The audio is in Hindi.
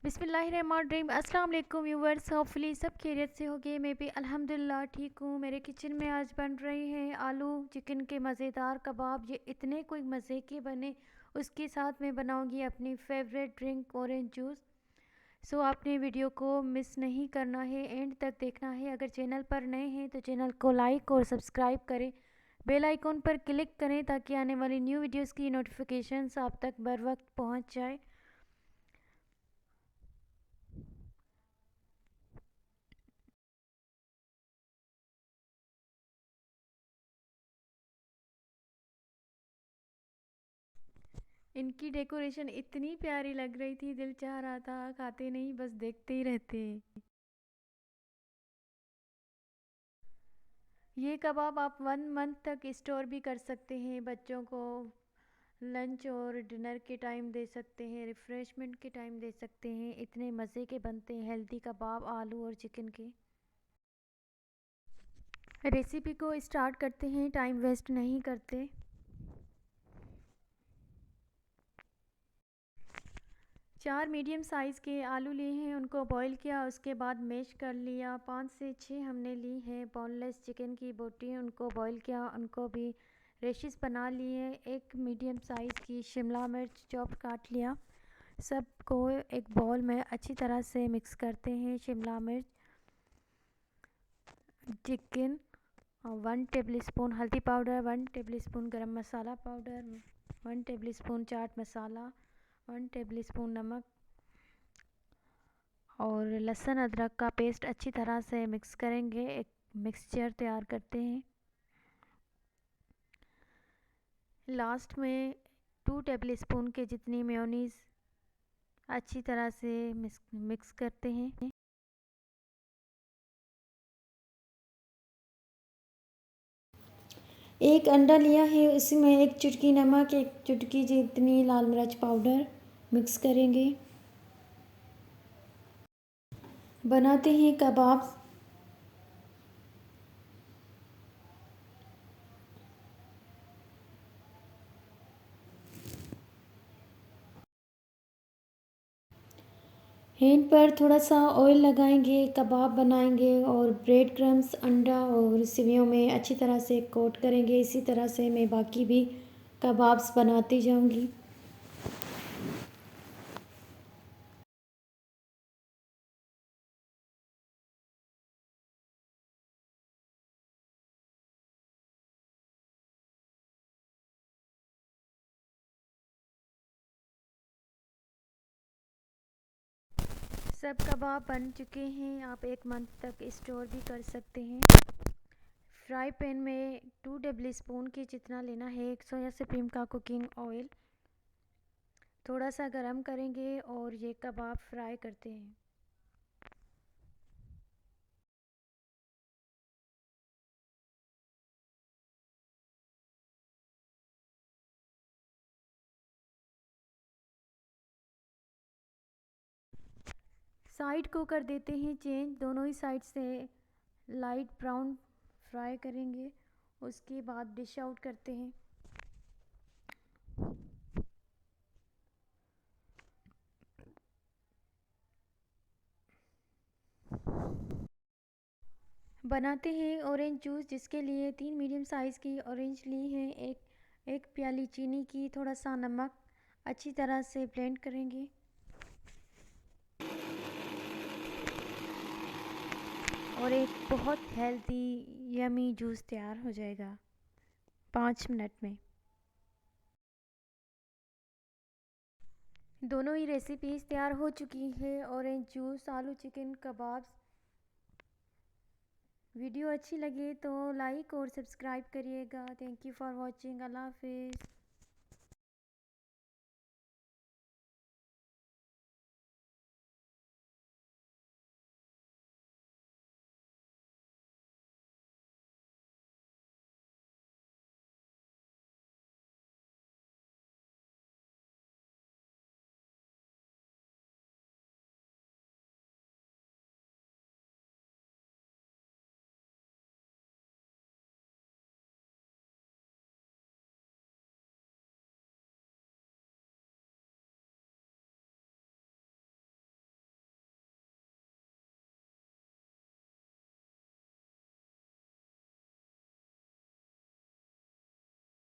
बिस्मिल्लाहिर्रहमानिर्रहीम। अस्सलाम वालेकुम व्यूवर्स, होपफुली सब खैरियत से होंगे। मैं भी अल्हम्दुलिल्लाह ठीक हूँ। मेरे किचन में आज बन रहे हैं आलू चिकन के मज़ेदार कबाब। ये इतने कोई मज़े के बने, उसके साथ मैं बनाऊँगी अपनी फेवरेट ड्रिंक ऑरेंज जूस। सो आपने वीडियो को मिस नहीं करना है, एंड तक देखना है। अगर चैनल पर नए हैं तो चैनल को लाइक और सब्सक्राइब करें, बेल आइकॉन पर क्लिक करें ताकि आने वाली न्यू वीडियोस की नोटिफिकेशंस आप तक बर वक्त पहुँच जाए। इनकी डेकोरेशन इतनी प्यारी लग रही थी, दिल चाह रहा था खाते नहीं बस देखते ही रहते। ये कबाब आप 1 मंथ तक स्टोर भी कर सकते हैं। बच्चों को लंच और डिनर के टाइम दे सकते हैं, रिफ़्रेशमेंट के टाइम दे सकते हैं। इतने मज़े के बनते हैं हेल्दी कबाब आलू और चिकन के। रेसिपी को स्टार्ट करते हैं, टाइम वेस्ट नहीं करते। 4 मीडियम साइज़ के आलू लिए हैं, उनको बॉईल किया, उसके बाद मैश कर लिया। 5 से 6 हमने ली हैं बोनलेस चिकन की बोटी, उनको बॉईल किया, उनको भी रेशेस बना लिए। एक मीडियम साइज़ की शिमला मिर्च चॉप काट लिया। सबको एक बॉल में अच्छी तरह से मिक्स करते हैं। शिमला मिर्च, चिकन, 1 टेबल स्पून हल्दी पाउडर, 1 टेबल स्पून गरम मसाला powder, 1 table spoon chaat masala, 1 table spoon नमक और लहसुन अदरक का पेस्ट अच्छी तरह से मिक्स करेंगे। एक मिक्सचर तैयार करते हैं। लास्ट में 2 टेबल स्पून के जितनी मेयोनीज़ अच्छी तरह से मिक्स करते हैं। एक अंडा लिया है, उसमें एक चुटकी नमक, एक चुटकी जितनी लाल मिर्च पाउडर मिक्स करेंगे। बनाते हैं कबाब। हैंड पर थोड़ा सा ऑयल लगाएंगे, कबाब बनाएंगे और ब्रेड क्रम्स, अंडा और सेवइयों में अच्छी तरह से कोट करेंगे। इसी तरह से मैं बाकी भी कबाब्स बनाती जाऊंगी। सब कबाब बन चुके हैं, आप 1 मंथ तक स्टोर भी कर सकते हैं। फ्राई पैन में 2 टेबल स्पून के जितना लेना है सोया सुप्रीम का कुकिंग ऑयल, थोड़ा सा गरम करेंगे और ये कबाब फ्राई करते हैं। साइड को कर देते हैं चेंज, दोनों ही साइड से लाइट ब्राउन फ्राई करेंगे। उसके बाद डिश आउट करते हैं। बनाते हैं ऑरेंज जूस, जिसके लिए 3 मीडियम साइज़ की ऑरेंज ली है। एक प्याली चीनी की, थोड़ा सा नमक, अच्छी तरह से ब्लेंड करेंगे और एक बहुत हेल्दी यमी जूस तैयार हो जाएगा 5 मिनट में। दोनों ही रेसिपीज़ तैयार हो चुकी है। ऑरेंज जूस, आलू चिकन कबाब्स। वीडियो अच्छी लगे तो लाइक और सब्सक्राइब करिएगा। Thank you for watching. अल्लाह हाफिज़।